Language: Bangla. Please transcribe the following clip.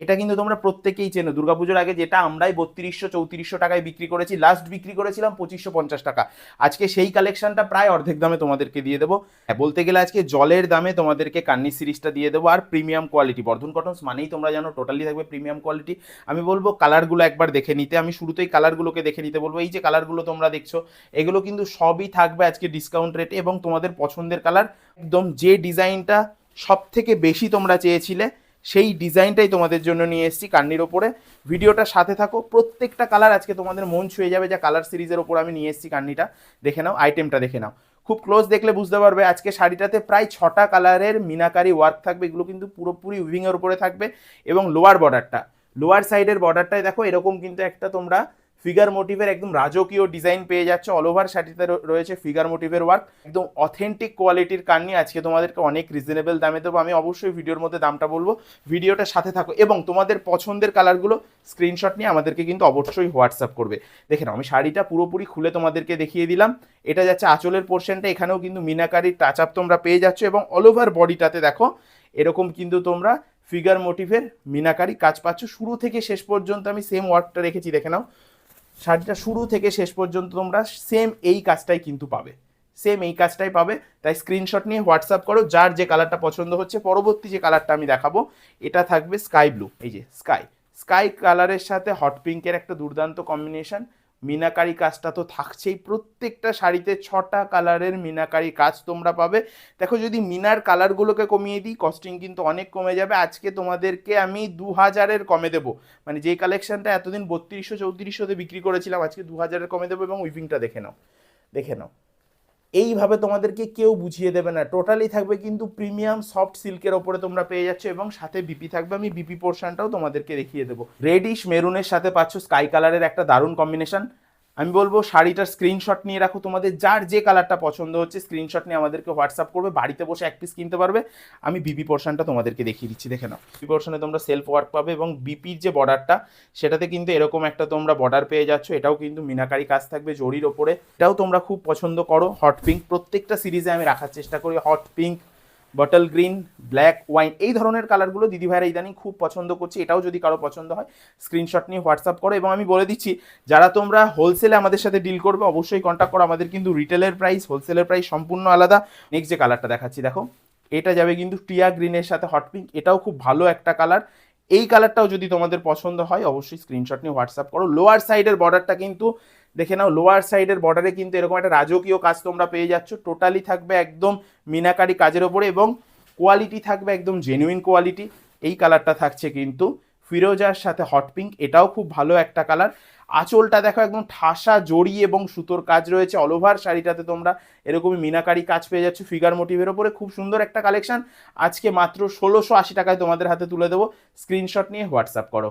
এটা কিন্তু তোমরা প্রত্যেকেই চেনো, দুর্গাপুজোর আগে যেটা আমরাই 3200-3400 টাকায় বিক্রি করেছি, লাস্ট বিক্রি করেছিলাম 2550 টাকা। আজকে সেই কালেকশনটা প্রায় অর্ধেক দামে তোমাদেরকে দিয়ে দেবো। বলতে গেলে আজকে জলের দামে তোমাদেরকে কান্নি সিরিজটা দিয়ে দেবো, আর প্রিমিয়াম কোয়ালিটি। বর্ধন কটনস মানেই তোমরা জানো টোটালি থাকবে প্রিমিয়াম কোয়ালিটি। আমি বলবো কালারগুলো একবার দেখে নিতে, আমি শুরুতেই কালারগুলোকে দেখে নিতে বলবো। এই যে কালারগুলো তোমরা দেখছো, এগুলো কিন্তু সবই থাকবে আজকে ডিসকাউন্ট রেটে এবং তোমাদের পছন্দের কালার। একদম যে ডিজাইনটা সব থেকে বেশি তোমরা চেয়েছিলে সেই ডিজাইনটাই তোমাদের জন্য নিয়ে এসেছি কান্নির ওপরে। ভিডিওটার সাথে থাকো, প্রত্যেকটা কালার আজকে তোমাদের মন ছুঁয়ে যাবে। যা কালার সিরিজের ওপর আমি নিয়ে এসেছি কান্নিটা, দেখে নাও, আইটেমটা দেখে নাও। খুব ক্লোজ দেখলে বুঝতে পারবে আজকে শাড়িটাতে প্রায় 6টা কালারের মিনাকারি ওয়ার্ক থাকবে। এগুলো কিন্তু পুরোপুরি উইভিংয়ের উপরে থাকবে। এবং লোয়ার বর্ডারটা, লোয়ার সাইডের বর্ডারটায় দেখো এরকম কিন্তু একটা তোমরা ফিগার মোটিভের একদম রাজকীয় ডিজাইন পেয়ে যাচ্ছে। অল ওভার শাড়িতে রয়েছে ফিগার মোটিভের ওয়ার্ক, একদম অথেন্টিক কোয়ালিটির কান্নি আজকে তোমাদেরকে অনেক রিজনেবল দামে দেবো। আমি অবশ্যই ভিডিওর মধ্যে দামটা বলবো, ভিডিওটার সাথে থাকো এবং তোমাদের পছন্দের কালারগুলো স্ক্রিনশট নিয়ে আমাদেরকে কিন্তু অবশ্যই হোয়াটসঅ্যাপ করবে। দেখে নাও, আমি শাড়িটা পুরোপুরি খুলে তোমাদেরকে দেখিয়ে দিলাম। এটা যাচ্ছে আঁচলের পোর্শনটা, এখানেও কিন্তু মিনাকারির টাচ আপ তোমরা পেয়ে যাচ্ছ এবং অল ওভার বডিটাতে দেখো এরকম কিন্তু তোমরা ফিগার মোটিভের মিনাকারি কাজ পাচ্ছ। শুরু থেকে শেষ পর্যন্ত আমি সেম ওয়ার্কটা রেখেছি, দেখে নাও। শাড়িটা শুরু থেকে শেষ পর্যন্ত তোমরা সেম এই কাজটাই কিন্তু পাবে, সেম এই কাজটাই পাবে। তাই স্ক্রিনশট নিয়ে হোয়াটসঅ্যাপ করো যার যে কালারটা পছন্দ হচ্ছে। পরবর্তী যে কালারটা আমি দেখাবো এটা থাকবে স্কাই ব্লু। এই যে স্কাই স্কাই কালারের সাথে হট পিঙ্কের একটা দুর্দান্ত কম্বিনেশন। মিনাকারি কাজটা তো থাকছেই, প্রত্যেকটা শাড়িতে 6টা কালারের মিনাকারি কাজ তোমরা পাবে। দেখো, যদি মিনার কালারগুলোকে কমিয়ে দিই কস্টিং কিন্তু অনেক কমে যাবে। আজকে তোমাদেরকে আমি 2000-এর কমে দেবো, মানে যেই কালেকশনটা এতদিন 3200-3400-তে বিক্রি করেছিলাম আজকে 2000-এর কমে দেবো। এবং উইভিংটা দেখে নাও, দেখে নাও, এইভাবে তোমাদেরকে কেউ বুঝিয়ে দেবে না। টোটালি থাকবে কিন্তু প্রিমিয়াম সফট সিল্কের ওপরে তোমরা পেয়ে যাচ্ছ এবং সাথে বিপি থাকবে। আমি বিপি পোর্শনটাও তোমাদেরকে দেখিয়ে দেবো। রেডিশ মেরুনের সাথে পাচ্ছ স্কাই কালারের একটা দারুণ কম্বিনেশন। আমি বলবো শাড়িটার স্ক্রিনশট নিয়ে রাখো, তোমাদের যার যে কালারটা পছন্দ হচ্ছে স্ক্রিনশট নিয়ে আমাদেরকে হোয়াটসঅ্যাপ করবে, বাড়িতে বসে এক পিস কিনতে পারবে। আমি বিপি পোর্শনটা তোমাদেরকে দেখিয়ে দিচ্ছি, দেখে নাও। বিপি পোর্শনে তোমরা সেলফ ওয়ার্ক পাবে এবং বিপির যে বর্ডারটা সেটাতে কিন্তু এরকম একটা তোমরা বর্ডার পেয়ে যাচ্ছ। এটাও কিন্তু মিনাকারি কাজ থাকবে জরির ওপরে, এটাও তোমরা খুব পছন্দ করো। হট পিঙ্ক প্রত্যেকটা সিরিজে আমি রাখার চেষ্টা করি, hot pink, bottle green, black wine, এই ধরনের কালারগুলো দিদি ভাইরা ইদানিং খুব পছন্দ করছি। এটাও যদি কারো পছন্দ হয় স্ক্রিনশট নিয়ে হোয়াটসঅ্যাপ করো। এবং আমি বলে দিচ্ছি, যারা তোমরা হোলসেলে আমাদের সাথে ডিল করবে অবশ্যই কন্ট্যাক্ট করো। আমাদের কিন্তু রিটেলের প্রাইস হোলসেলের প্রাইস সম্পূর্ণ আলাদা। নেক্সট যে কালারটা দেখাচ্ছি দেখো, এটা যাবে কিন্তু টিয়া গ্রিনের সাথে হট পিঙ্ক, এটাও খুব ভালো একটা কালার। এই কালারটাও যদি তোমাদের পছন্দ হয় অবশ্যই স্ক্রিনশট নিয়ে হোয়াটসঅ্যাপ করো। লোয়ার সাইডের বর্ডারটা কিন্তু দেখে নাও, লোয়ার সাইডের বর্ডারে কিন্তু এরকম একটা রাজকীয় কাজ তোমরা পেয়ে যাচ্ছ। টোটালি থাকবে একদম মিনাকারি কাজের ওপরে এবং কোয়ালিটি থাকবে একদম জেনুইন কোয়ালিটি। এই কালারটা থাকছে কিন্তু ফিরোজার সাথে হট পিঙ্ক, এটাও খুব ভালো একটা কালার। আঁচলটা দেখো একদম ঠাসা জড়ি এবং সুতোর কাজ রয়েছে। অল ওভার শাড়িটাতে তোমরা এরকমই মিনাকারি কাজ পেয়ে যাচ্ছ ফিগার মোটিভের ওপরে। খুব সুন্দর একটা কালেকশন আজকে মাত্র 1680 টাকায় তোমাদের হাতে তুলে দেবো। স্ক্রিনশট নিয়ে হোয়াটসঅ্যাপ করো।